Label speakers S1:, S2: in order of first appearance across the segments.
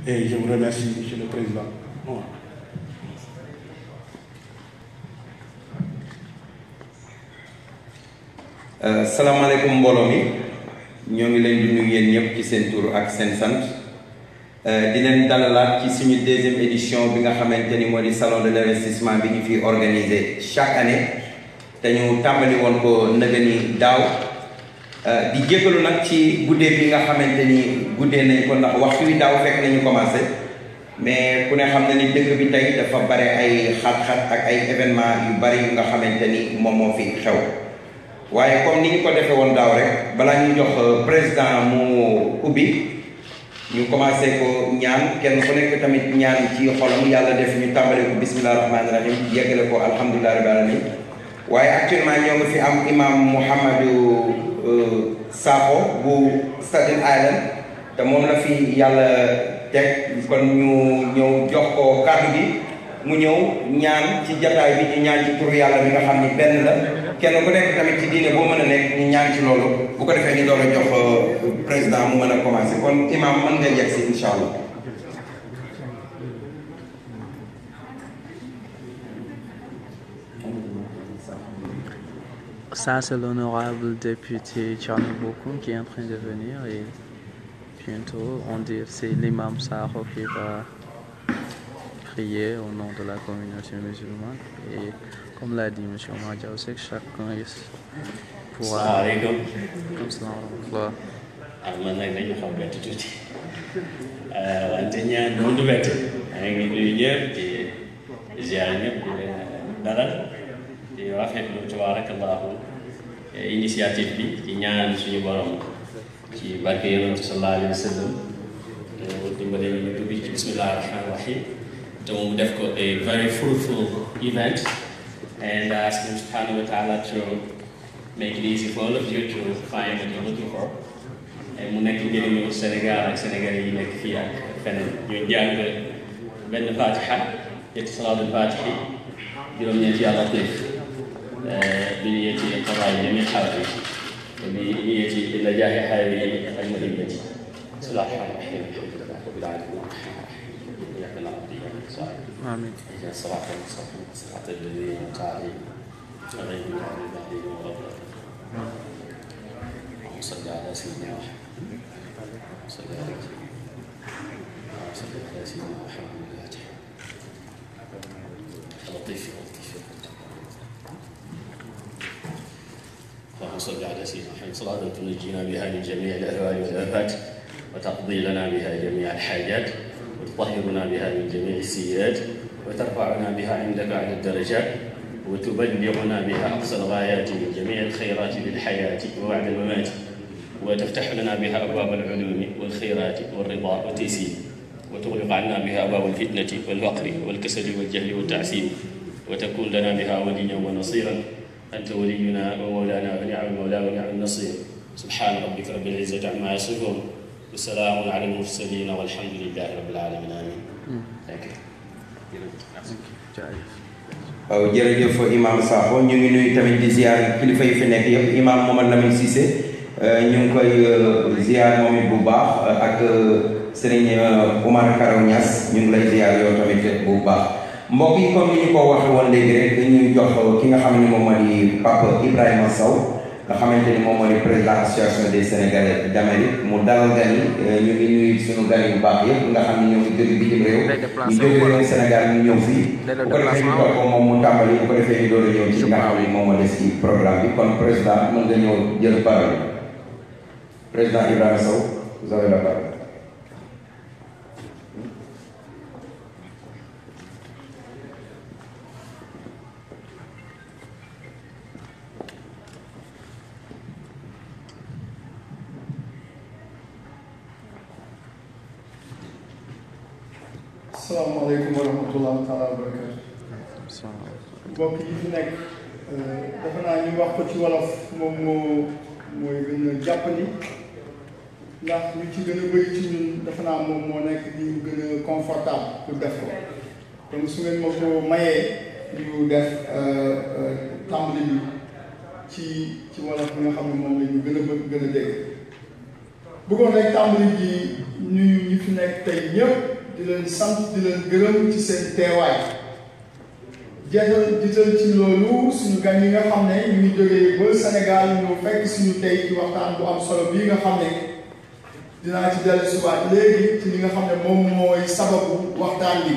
S1: Et je vous remercie, Monsieur le Président. Bon.
S2: Salaamaaleykum mbooloo mi ñoo ngi leen di nuyu yéen ñëpp ci seen tur ak seen sant di leen dalalaat ci suñu deuxième édition bi nga xamante ni moo di salon de l'investissement bi ñu fi organisé chaque année te ñu tàmbali woon ko nëgëni daaw di jégalu nag ci guddee bi nga xamante ni guddee nañ ko ndax waxtu wi daaw fekk nañu commencé mais ku ne xam na ni dëkk bi tey dafa bare ay xat-xat ak ay événement yu bari yu nga xamante ni moom moo fi xew. waaye comme ni ñu ko defee woon daaw rek balaa ñu jox président mu ubbi ñu commencé ko ñaan kenn ku nekk tamit ñaan ci xolam yàlla def ñu tàmbale ko bismillah rahmaani rahim yeggale ko alhamdulilah rabbil alamin waaye actuellement ñoo ngi fi am imam Mouhamadou Sakho bu Staten Island te moom la fi yàlla teg kon ñu ñëw jox ko kàddu gi mu ñëw ñaan ci jataay bi ñu ñaan ci turu yàlla bi nga xam ni benn la kenn ku nekk tamit ci diine boo mën a nekk ñu ñaan ci loolu bu ko defee ñu doon a jox président mu mën a commencé kon imam mën nga yegg si incha allah.
S3: Ça, c'est l'honorable député Thierno Bocoum qui est en train de venir et bientôt, c'est l'imam Sakho qui va prier au nom de la communauté musulmane. Et comme l'a dit M. Madiaw, c'est que chacun pourra... Comme cela,
S4: man nag dañu xaw bett tuuti wante ñaan doon du bett maa ngi nuyu ñëpp di ziar ñëpp di leen dalal di rafetlu tabarakallahu initiative bi di ñaan suñu borom ci barke yonent sallallahu alayhi wa sallam dimbale ñu dugg ci bismillah rahman rahim te mu def ko a very fruitful event and ask him subhanahu wa ta'ala to make it easy for all of you to find what you're looking for. mu nekk njëriñu Sénégal ak Sénégalais yi nekk fii ak feneen ñu jàng benn fatiha ñetti salaatul fatihi juróom-ñeenti yàlla xiif bi niyyati qadaa'i jamii'i haaji bi niyyati najaahi haadihi al-muhimmati bismillaahi rahmaani rahiim alhamdulillaahi rabbil aalamiin iyyaaka na'budu wa iyyaaka nasta'iin
S3: Amin.
S4: ihdinas siraatal mustaqiim siraatal laziina an'amta alayhim ghayril maghduubi alayhim wa lad-daalliin صل على سيدنا محمد صل على سيدنا محمد الفاتح لطيف لطيف اللهم صل على سيدنا محمد صلاة تنجينا بها من جميع الأهوال والآفات وتقضي لنا بها جميع الحاجات وتطهرنا بها من جميع السيئات وترفعنا بها عندك على الدرجات وتبلغنا بها أقصى الغايات من جميع الخيرات للحياة وبعد الممات وتفتح لنا بها أبواب العلوم والخيرات والرضا والتيسير وتغلق عنا بها أبواب الفتنة والفقر والكسل والجهل والتعسير وتكون لنا بها وليا ونصيرا أنت ولينا ومولانا ونعم المولى ونعم النصير سبحان ربك رب العزة عما يصفون وسلام على المرسلين والحمد لله رب العالمين آمين.
S2: waaw jërëjëf imam Sakho ñu ngi nuyu tamit di ziar kilifa yi fi nekk yëpp imam Mohamed Lamine Cissé ñu ngi koy ziar moom it bu baax ak Serigne Oumar Karaw Niass ñu ngi lay ziar yow tamit bu baax mbokk yi comme ni ñu ko waxee woon léegi rek dañuy jox ki nga xam ne moom moo di Pape Ibrahima Sow nga xamante ni moom moo di président association des Sénégalais d'Amérique mu dalal gan yi ñu ngi nuyu suñu gan yu baax yëpp nga xam ne ñoo ngi jóge bitim réew ñu jóge réew Sénégal ñu ñëw fii bu ko defee ñu jox ko moom mu tàmbali bu ko defee ñu doon ñëw ci nga xam ne moom moo des ci programme bi kon président mën nga ñëw jël parole président Ibrahima Sow vous avez la parole.
S5: asalaamaaleykum wa rahmatulah taala wa barakaatu. mbokk yi fi nekk defe naa ñu wax ko ci wolof moom mooy gën a jàppandi ndax ñu ci gën a bëri ci ñun defe naa moom moo nekk di ñu gën a confortable pour def ko donc su ngeen ma ko mayee ñu def tàmbali bi ci wolof bi nga xam ne moom la ñu gën a bëgg gën a dégg bëggoon rek tàmbali ji nuyu ñi fi nekk tey ñëpp di leen sant di leen gërëm ci seen teewaay jiital ci loolu suñu gan yi nga xam ne ñu ngi jógee ba Sénégal ñu fekk suñu tey ci waxtaan bu am solo bii nga xam ne dinaa ci dellu subaat léegi ci li nga xam ne moom mooy sababu waxtaan bi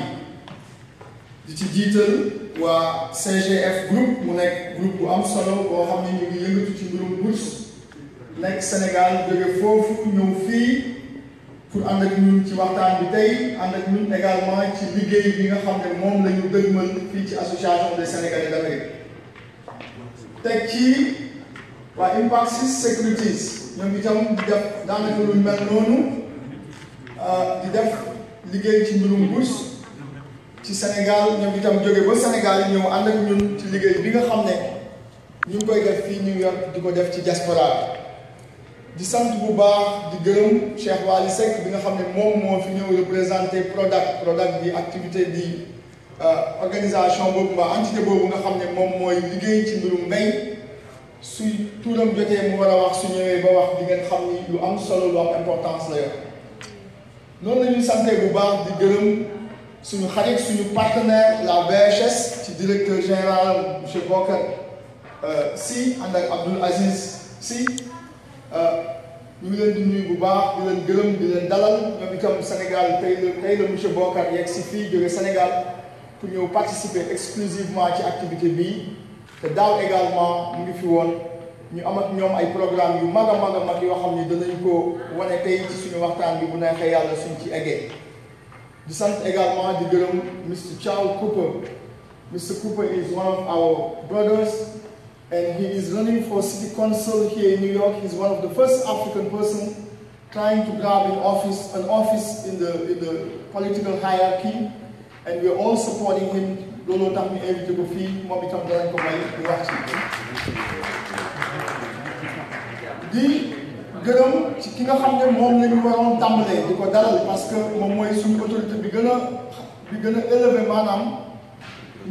S5: di ci jiital waa CGF groupe mu nekk groupe bu am solo boo xam ne ñu ngi yëngatu ci mbirum bourse nekk Sénégal jóge foofu ñëw fii pour ànd ak ñun ci waxtaan bi tey ànd ak ñun également ci liggéey bi nga xam ne moom la ñu dëgmal fii ci association des Sénégalais d'Amérique teg ci waa Impact 6 Securities ñoom itam di def daanaka lu mel noonu di def liggéey ci mbirum bourse ci Sénégal ñoom itam jóge ba Sénégal ñëw ànd ak ñun ci liggéey bi nga xam ne ñu ngi koy def fii New York di ko def ci diaspora di sant bu baax di gërëm Cheikh Wali Seck bi nga xam ne moom moo fi ñëw représenté Prodac bi activité di organisation boobu mbaa entité boobu nga xam ne moom mooy liggéey ci mbirum mbéy suy tuuram jotee mu war a wax su ñëwee ba wax di ngeen xam ni lu am solo lu am importance la yor noonu la ñuy sante bu baax di gërëm suñu xarit suñu partenaire la BHS ci directeur général monsieur Bokar Sy ànd ak Abdoul Aziz Sy ñu ngi leen di nuyu bu baax di leen gërëm di leen dalal ñoom itam Sénégal tey la monsieur Bokar yegg si fii jóge Sénégal pour ñëw participer exclusivement ci activité bii te daaw également mu ngi fi woon ñu am ak ñoom ay programme yu mag a mag yoo xam ni danañ ko wane tey ci suñu waxtaan bi bu neexee yàlla suñ ci eggee di sant également di gërëm Mr. Charles Cooper. Mr. Cooper is one of our brothers and he is running for city council here in New York. He's one of the first African person trying to grab an office in the political hierarchy, and we're all supporting him. Looloo tax ñu invité ko fii moom itam danañ ko may di wax ci di gërëm ci ki nga xam ne moom la ñu waroon tàmbalee di ko dalal parce que moom mooy suñu autorité bi gën a élevé maanaam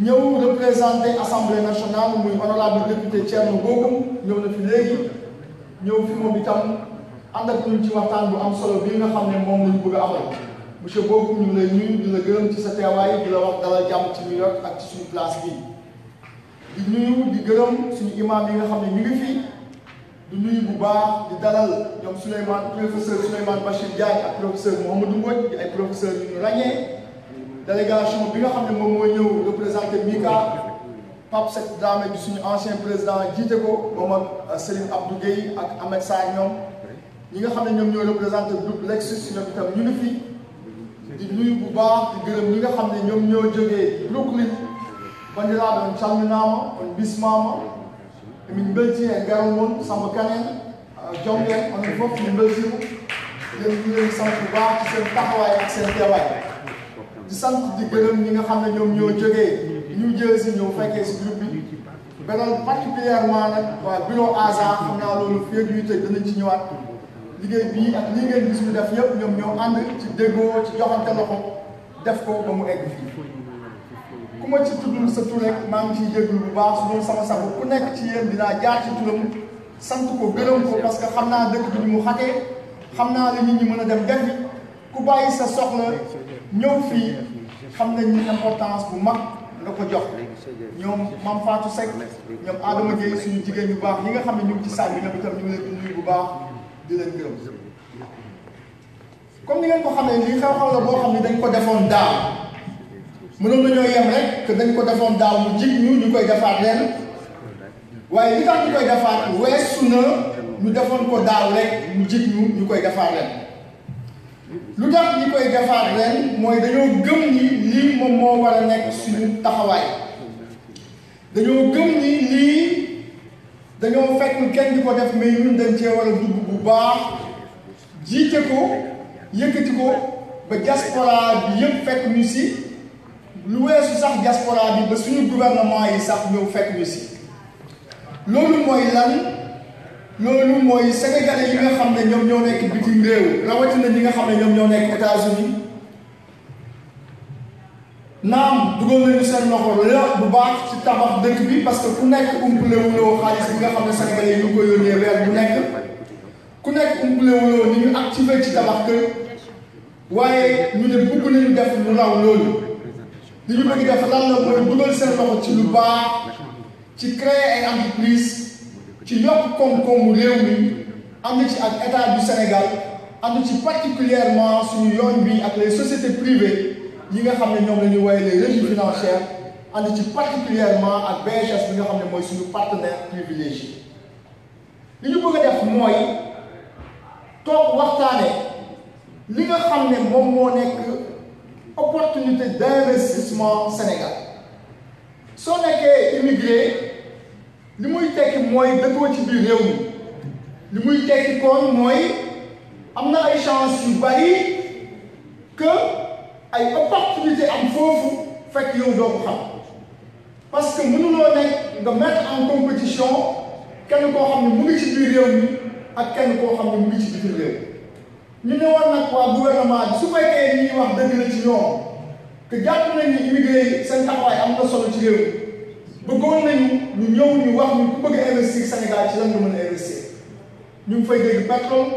S5: ñëw représenté assemblée nationale muy honorable député Thierno Bocoum ñëw na fi léegi ñëw fi moom itam ànd ak ñun ci waxtaan bu am solo bi nga xam ne moom lañu bëgg a amal monsieur Bocoum ñu ngi lay nuyu di la gërëm ci sa teewaay di la wax dalal jàmm ci New York ak ci suñu place bi di nuyu di gërëm suñu imam yi nga xam ne ñu ngi fi di nuyu bu baax di dalal ñoom professeur Souleymane Bachir Diagne ak professeur Mouhamadou Mbodj di ay professeurs yu ñu ràññee délégation bi nga xam ne moom mooy ñëw représenté Mika Pape Seck Dramé di suñu ancien président jiite ko moom ak Serigne Abdou Gueye ak Ahmed Sarr ñoom ñi nga xam ne ñoom ñooy représenté groupe Lexus ñoom itam ñu ngi fi di nuyu bu baax di gërëm ñi nga xam ne ñoom ñoo jógee Brooklyn bandiraɓe on calminama on bismama emin belti e garal mon Samba Kanel jomɓe onon fof min beltima leen sant bu baax ci seen taxawaay ak seen teewaay di sant di gërëm ñi nga xam ne ñoom ñoo jógee New Jersey ñëw fekkee si groupe bi beneen particulièrement nag waa bureau ASA xam naa loolu fii ak ñuy tëj danañ ci ñëwaat liggéey bii ak lii ngeen gis ñu def yëpp ñoom ñoo ànd ci déggoo ci joxante loxo def ko ba mu egg fii ku ma ci tuddul sa tur rek maa ngi ciy jégalu bu baax su doon sama sago ku nekk ci yéen dinaa jaar ci turam sant ko gërëm ko parce que xam naa dëkk bi ni mu xatee xam naa la nit ñi mën a dem defi ku bàyyi sa soxla ñëw fii xam nañ ni importance bu mag nga ko jox ñoom Mame Fatou Seck ñoom Adama Gueye suñu jigéen yu baax ñi nga xam ne ñu ngi ci salle bi ñoom itam ñu ngi leen di nuyu bu baax di leen gërëm comme ni ngeen ko xamee lii xew-xew la boo xam ne dañ ko defoon daaw mënoon nañoo yem rek que dañ ko defoon daaw mu jig ñu koy defaat ren waaye li tax ñu koy defaat weesu na ñu defoon ko daaw rek mu jig ñu koy defaat ren lu tax ñi koy defaat ren mooy dañoo gëm ni lii moom moo war a nekk suñu taxawaay dañoo gëm ni lii dañoo fekk kenn di ko def mais ñun dañ cee war a dugg bu baax jiite ko yëkkati ko ba diaspora bi yëpp fekk ñu si lu weesu sax diaspora bi ba suñu gouvernement yi sax ñëw fekk ñu si loolu mooy lan loolu mooy sénégalais yi nga xam ne ñoom ñoo nekk bitim réew rawatina ñi nga xam ne ñoom ñoo nekk États-Unis naam dugal nañu seen loxo la bu baax ci tabax dëkk bi parce que ku nekk umpale wuloo xaalis bi nga xam ne sénégalais yi ñu ko yónnee weer bu nekk ku nekk umpale wuloo ni ñu activé ci tabax kër waaye ñu ne bëgg nañu def lu raw loolu li ñu bëgg def lan la mooy dugal seen loxo ci lu baax ci créer ay entreprise ci yokk koom-koomu réew mi ànd ci ak état du Sénégal ànd ci particulièrement suñu yoon bi ak les sociétés privées yi nga xam ne ñoom la ñuy woowee les régies financières ànd ci particulièrement ak BHS bi nga xam ne mooy suñu partenaire privilégié li ñu bëgg a def mooy toog waxtaane li nga xam ne moom moo nekk opportunité d'investissement Sénégal soo nekkee immigré li muy tekki mooy dëkkoo ci biir réew mi li muy tekki kon mooy am na ay chance yu bari que ay opportunité am foofu fekk yow doo ko xam parce que mënuloo nekk nga mettre en compétition kenn koo xam ne mu ngi ci biir réew mi ak kenn koo xam ne mu ngi ci biir réew ñu ne woon nag waa gouvernement bi su fekkee ñuy wax dëgg la ci ñoom que jàpp nañ ni immigré yi seen taxawaay am na solo ci réew bëggoon nañu ñu ñëw ñu wax ñu ku bëgg a investir Sénégal ci lan nga mën a investir ñu ngi fay dégg pétrole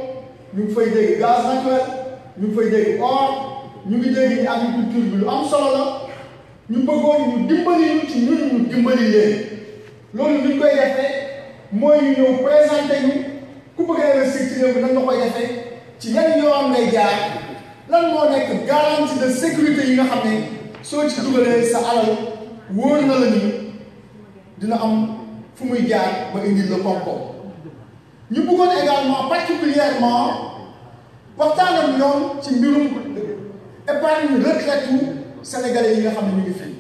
S5: ñu ngi fay dégg gaz naturel ñu ngi fay dégg or ñu ngi dégg ni agriculture bi lu am solo la ñu bëggoon ñu dimbali ñu ci ñun ñu dimbali leen loolu li ñu koy defee mooy ñu ñëw présenté ñu ku bëgg a investir ci réew mi nan nga koy defee ci yan yoon ngay jaar lan moo nekk garantie de sécurité yi nga xam ne soo ci dugalee sa alal wóor na la ni dina am fu muy jaar ba indil la koom-koom ñu bëggoon également particulièrement waxtaan ak ñoom ci mbirum épargne retraite u sénégalais yi nga xam ne ñu ngi fii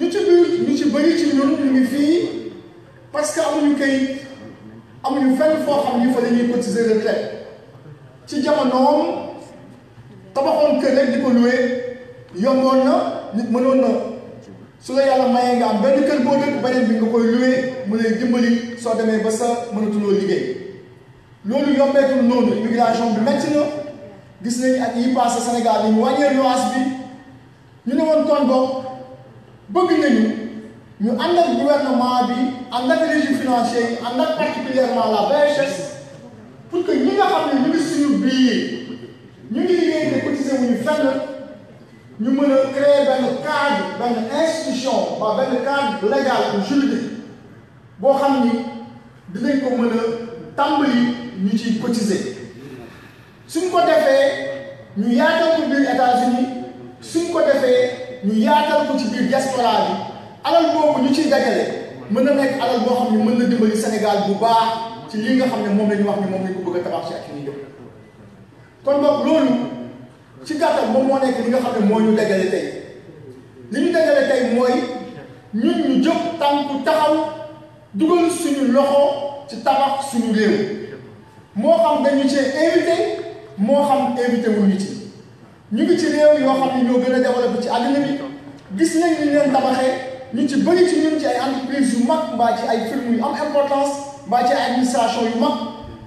S5: ñu ci bëri ci ñun ñu ngi fii parce que amuñu kayit amuñu fenn foo xam ni fa la ñuy cotiser retraite ci jamonoom tabaxoon kër rek di ko loué yomboon na nit mënoon na su la yàlla mayee nga am benn kër boo dëkk beneen bi nga koy loué mu lay dimbali soo demee ba sa mënatuloo liggéey loolu yombeetul noonu immigration bi metti na gis nañu at yi passé Sénégal yi ñu wàññee loyer bi ñu ne woon kon boog bëgg nañu ñu ànd ak gouvernement bi ànd ak régie financier yi ànd ak particulièrement la BHS pour que ñi nga xam ne ñu ngi suñu biir ñu ngi liggéey te cotiser wuñu fenn ñu mën a créer benn cadre benn institution waa benn cadre légal ou juridique boo xam ni dinañ ko mën a tàmbali ñu ciy cotiser suñ ko defee ñu yaatal ko biir États-Unis suñ ko defee ñu yaatal ko ci biir diaspora bi alal boobu ñu ciy dajale mën na nekk alal boo xam ne mën na dimbali Sénégal bu baax ci li nga xam ne moom la ñu wax ni moom lañ ko bëgg a tabax ci ak ñuy jóg kon boog loolu ci gàttal moom moo nekk li nga xam ne moo ñu dajale tey li ñu dajale tey mooy ñun ñu jóg tànku taxaw dugal suñu loxo ci tabax suñu réew moo xam dañu cee invité moo xam invité wuñu ci ñu ngi ci réew yoo xam ne ñoo gën a développé ci àddina bi gis nañ ñu leen tabaxee ñu ci bëri ci ñun ci ay entreprise yu mag mbaa ci ay firme yu am importance mbaa ci ay administration yu mag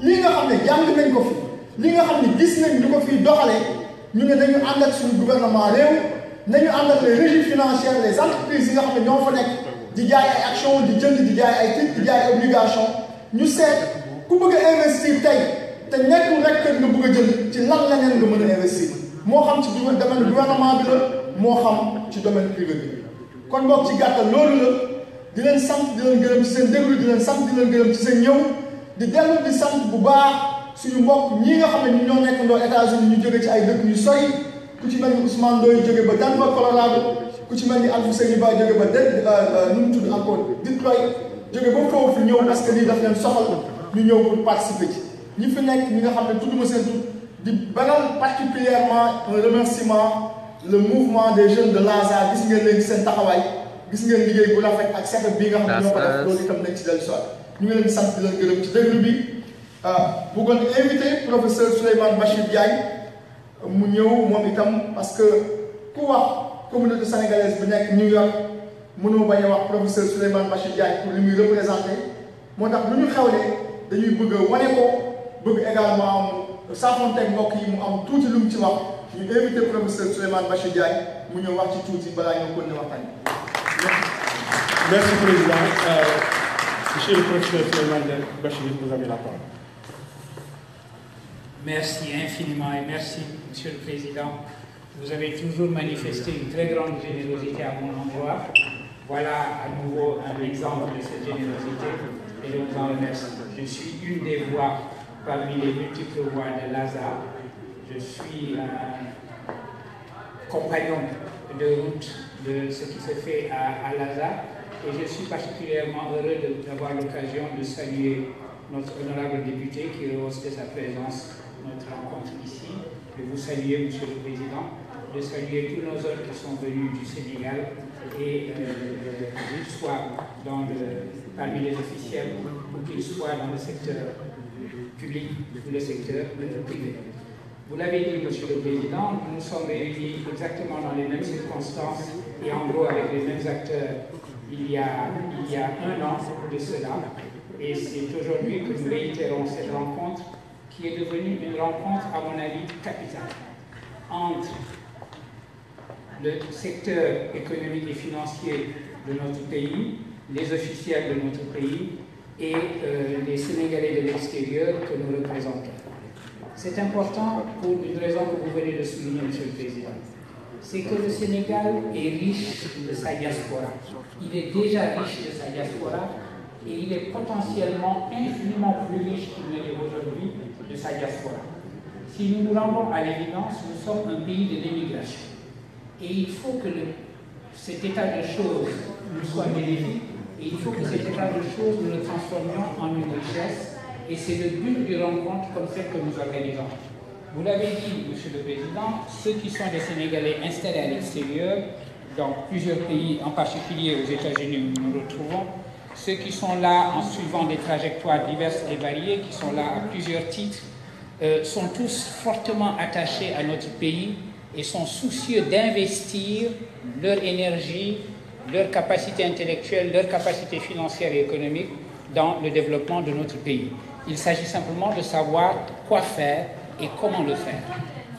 S5: lii nga xam ne jàng nañ ko fi li nga xam ne gis nañ ñu ko fii doxalee ñu ne nañu ànd ak suñu gouvernement réew nañu ànd ak les régies financières les entreprises yi nga xam ne ñoo fa nekk di jaay ay action di jënd di jaay ay titres di jaay ay obligation ñu seet ku bëgg a investir tey te nekkul rek kër nga bëgg a jënd ci lan leneen nga mën a investir moo xam ci domaine gouvernement bi la moo xam ci domaine privé bi kon boog ci gàttal loolu la di leen sant di leen gërëm ci seen déglu di leen sant di leen gërëm ci seen ñëw di dellu di sant bu baax suñu mbokk ñii nga xam ne ñu ñoo nekk ndoo États-Unis ñu jóge ci ay dëkk yu sori ku ci mel ni Ousmane Ndoye jóge ba Denver Colorado ku ci mel ni Alfousseyni Ba jóge ba nu mu tudd encore Detroit jóge ba foofu ñëw parce que lii daf leen soxal ñu ñëw pour participer ci ñi fi nekk ñi nga xam ne tudduma seen tur di beral particulièrement un remerciement le mouvement des jeunes de Lazare gis ngeen léegi seen taxawaay gis ngeen liggéey bu rafet ak setup bi nga xam ne ñoo ko def loolu itam nañ ci dellu soit ñu ngi leen di sant di leen gërëm ci déglu bi bëggoon invité professeur Souleymane Bachir Diagne mu ñëw moom itam parce que ku wax communauté sénégalaise bi nekk New York mënoo bañ a wax professeur Souleymane Bachir Diagne pour li muy représenté moo tax lu ñu xewle dañuy bëgg a wane ko bëgg également am saafonteeg mbokk yi mu am tuuti lu mu ci wax ñu invité professeur Souleymane Bachir Diagne mu ñëw wax ci tuuti balaa ñoo continuer waxtaan.
S1: Merci président. Monsieur le professeur Souleymane Bachir, vous avez la parole.
S6: Merci infiniment et merci, Monsieur le Président. Vous avez toujours manifesté une très grande générosité à mon endroit. Voilà à nouveau un exemple de cette générosité et je vous en remercie. Je suis une des voix parmi les multiples voix de Lazare. Je suis un compagnon de route de ce qui se fait à Lazare et je suis particulièrement heureux d'avoir l'occasion de saluer notre honorable député qui rehausse de sa présence notre rencontre ici, de vous saluer, Monsieur le Président, de saluer tous nos autres qui sont venus du Sénégal et qu'ils soient parmi les officiels ou qu'ils soient dans le secteur public ou le secteur privé. Vous l'avez dit, Monsieur le Président, nous nous sommes réunis exactement dans les mêmes circonstances et en gros avec les mêmes acteurs il y a 1 an de cela. Et c'est aujourd'hui que nous réitérons cette rencontre qui est devenue une rencontre, à mon avis, capitale entre le secteur économique et financier de notre pays, les officiels de notre pays et les Sénégalais de l'extérieur que nous représentons. C'est important pour une raison que vous venez de souligner, Monsieur le Président. C'est que le Sénégal est riche de sa diaspora. Il est déjà riche de sa diaspora et il est potentiellement infiniment plus riche qu'il ne l'est aujourd'hui de sa diaspora. Si nous nous rendons à l'évidence, nous sommes un pays de l'immigration. Et il faut que cet état de choses nous soit bénéfique et il faut que cet état de choses nous le transformions en une richesse. Et c'est le but d'une rencontre comme celle que nous organisons. Vous l'avez dit, Monsieur le Président, ceux qui sont des Sénégalais installés à l'extérieur, dans plusieurs pays, en particulier aux États-Unis où nous nous retrouvons, ceux qui sont là en suivant des trajectoires diverses et variées, qui sont là à plusieurs titres, sont tous fortement attachés à notre pays et sont soucieux d'investir leur énergie, leur capacité intellectuelle, leur capacité financière et économique dans le développement de notre pays. Il s'agit simplement de savoir quoi faire et comment le faire.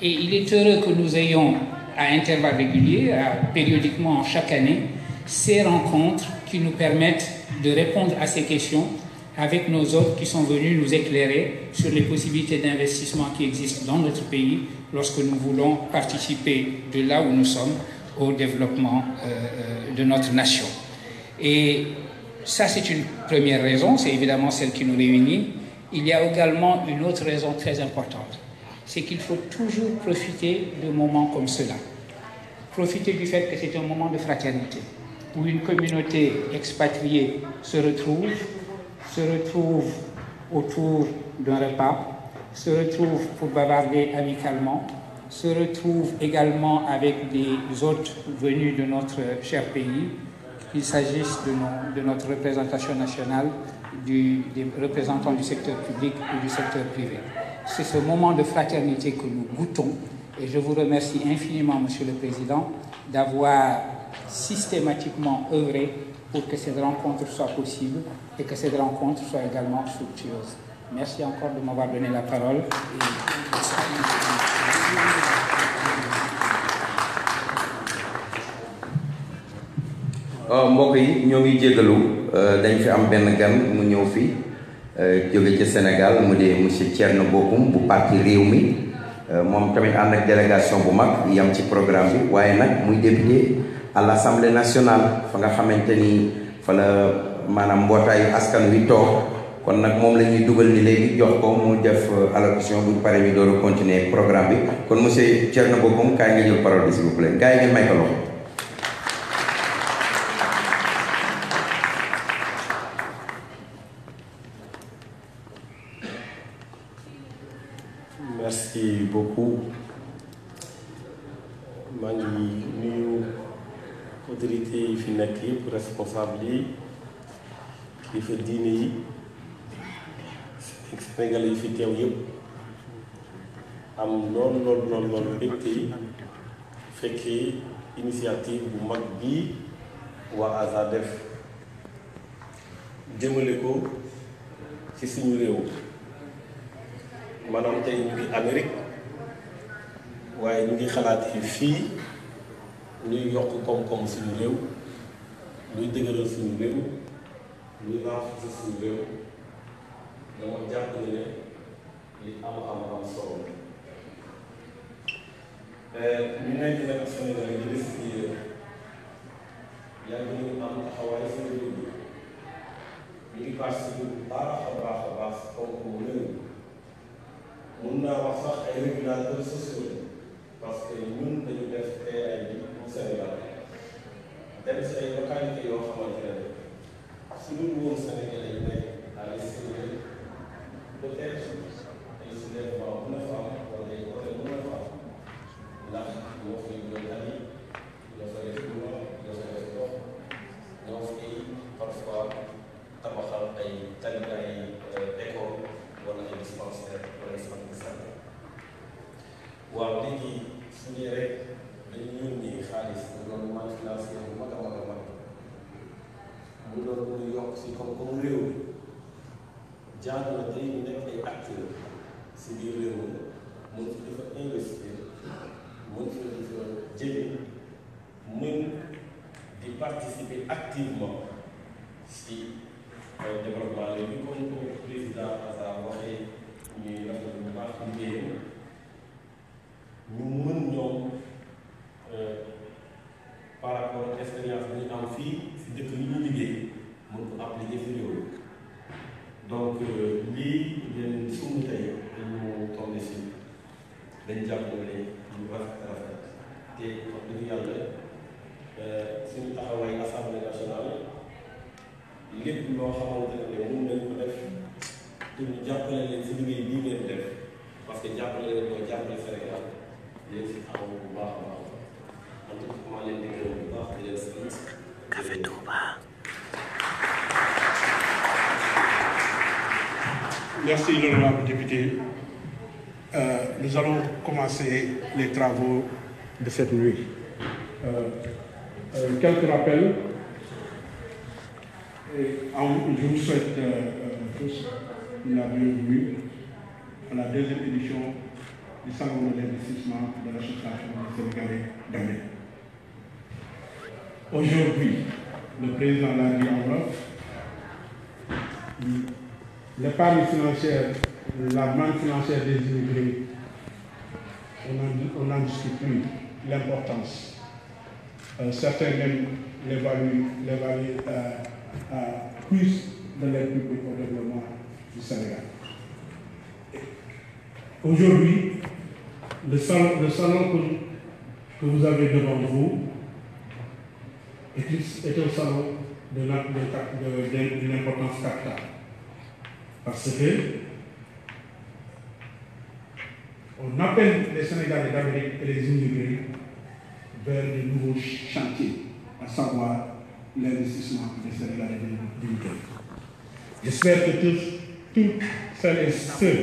S6: Et il est heureux que nous ayons, à intervalles réguliers, périodiquement chaque année, ces rencontres qui nous permettent de répondre à ces questions avec nos hôtes qui sont venus nous éclairer sur les possibilités d'investissement qui existent dans notre pays lorsque nous voulons participer de là où nous sommes au développement de notre nation. Et ça, c'est une première raison, c'est évidemment celle qui nous réunit. Il y a également une autre raison très importante, c'est qu'il faut toujours profiter de moments comme cela. Profiter du fait que c'est un moment de fraternité, où une communauté expatriée se retrouve autour d'un repas, se retrouve pour bavarder amicalement, se retrouve également avec des hôtes venus de notre cher pays, qu'il s'agisse de notre représentation nationale, des représentants du secteur public ou du secteur privé. C'est ce moment de fraternité que nous goûtons et je vous remercie infiniment, Monsieur le Président, d'avoir systématiquement œuvré pour que cette rencontre soit possible et que cette rencontre soit également fructueuse. Merci encore de m'avoir donné la parole.
S2: mbokk yi ñoo ngi jégalu dañ fi am benn gan mu ñëw fi jóge ci Sénégal mu di monsieur Thierno Bocoum bu parti Rewmi moom tamit ànd ak délégation bu mag yam ci programme bi waaye nag muy député à l'Assemblée nationale fa nga xamante ni fa la maanaam mbootaayu askan wi toog kon nag moom la ñuy dugal ni léegi jox ko mu def allocution bu pare ñu door a continuer programme bi kon monsieur Thierno Bocoum kaay nga jël parole bi s'il vous plaît gars yi ngeen may ko loxo.
S1: Merci beaucoup. maa ngi nuyu autorité yi fi nekk yëpp responsable yi kilifa diine yi Sénégalais yi fi teew yëpp am lool mbégte yi fekkee initiative bu mag bii waa ASA def jëmale ko ci suñu réew maanaam tey ñu ngi Amérique waaye ñu ngi xalaat yi fii luy yokk koom-koom suñu réew luy dëgëral suñu réew luy renforcer suñu réew dama jàpp ne li am solo ñu nekk nag Sénégal yi des ci yàgg nañu am taxawaay si réew mi ñu ngi participer bu baax a baax comme réew mun naa wax sax ay régulateurs sociaux parce que ñun dañu def ay bu Sénégal dem si ay localités yoo xamante ne su dul woon Sénégalais yi nekk à l'extérieur peut-être ay soulèvement mën na fa am wala ay côté mën na fa am ndax ñoo fay doon ali ñoo fay def courant ñoo fay def ndox ñoo fay parfois tabaxal ay talibaay école wala ay dispensaire wala centre de santé waaw léegi su ñëwee rek dañu yónni xaalis mu doon man financier bu mag a mag a mag mu doon lu yokk si comme réew mi jaar na tey ñu nekk ay acteurs si biir réew mi mën fi dafa investir mën fi dafa jëlee mën di participer activement si développement bi comme ko président Assa waxee ñuy rafetlu bu baax liggéeyam ñu mën ñoom par rapport ak expérience bi ñu am fii si dëkk yi ñu liggéey mën ko appliquer si réew donc lii ngeen sumb tey dañu tombé si dañ jàpp ne lu rafet te wax dëgg yàlla suñu taxawaay assemblée nationale lépp loo xamante ne mën nañ ko def te ñu jàppale leen si liggéey bii ngeen def parce que jàppale leen mooy jàppale Sénégal leen si taxaw bu baax a baax en tout cas maa leen di gërëm bu baax di leen sant. Café Touba.
S7: Merci, l'honorable député. Nous allons commencer les travaux de cette nuit. Quelques rappels. Je vous souhaite tous la bienvenue à la deuxième édition du salon de l'investissement de l'association des Sénégalais d'Amérique. Aujourd'hui, le président l'a dit en wolof, l'épargne financière, la manne financière des immigrés, on n'en discute plus l'importance. Certains même l'évaluent plus de l'aide publique au développement du Sénégal. Aujourd'hui, le salon que vous avez devant vous est un salon d'une importance capitale. Parce que on appelle les Sénégalais d'Amérique et les immigrés vers de nouveaux chantiers, à savoir l'investissement des Sénégalais d'immigrés. J'espère que toutes celles et ceux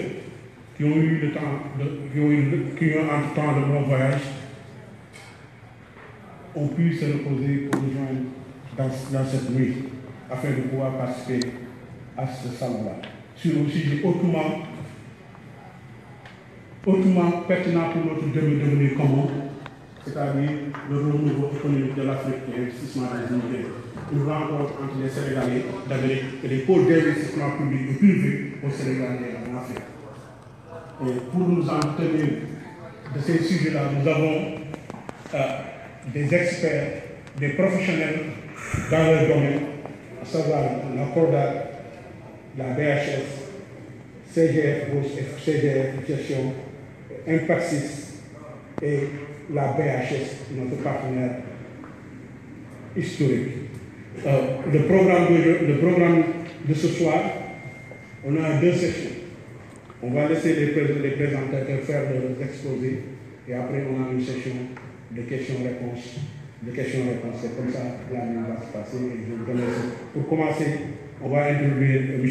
S7: qui ont eu le temps, qui ont entre-temps le long voyage, ont pu se reposer pour rejoindre dans cette nuit, afin de pouvoir participer à ce salon-là. Sur un sujet hautement pertinent pour notre devenir commun, c'est-à-dire le renouveau économique de l'Afrique et l'investissement des immigrés. Une rencontre entre les Sénégalais d'Amérique et les pôles d'investissement public et privé au Sénégal et en Afrique. Et pour nous en tenir de ces sujets-là, nous avons des experts, des professionnels dans leur domaine, à savoir la CORDAC, la BHS, CGF Bourse et CGF Gestion, Impaxis et la BHS, notre partenaire historique. Le programme de ce soir, on a deux sessions. On va laisser les présentateurs faire leurs exposés et après on a une session de questions-réponses. C'est comme ça que la nuit va se passer. Et je vous remercie. Pour commencer, on va introduire M.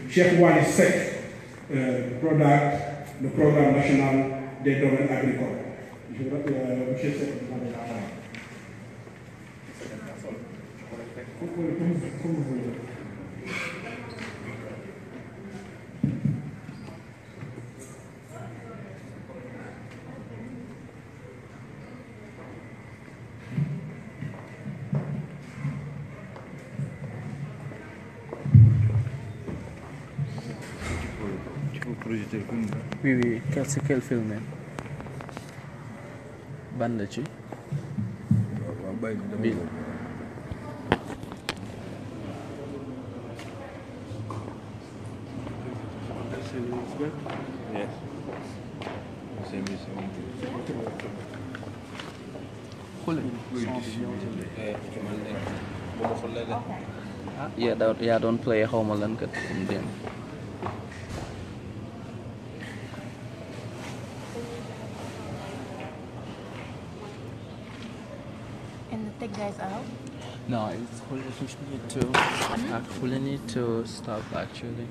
S7: Cheikh Wali Seck, PRODAC, le programme national des domaines agricoles. Je vous rappelle, M. Seck, vous avez la parole. Comme vous voulez.
S8: projeté
S3: Oui, oui. C'est quel film? Bandachi. Bill.
S8: Yes.
S3: Yeah, don't play Home Alone kat dem.
S9: And the tech guys out?
S3: No, it's fully need to stop actually.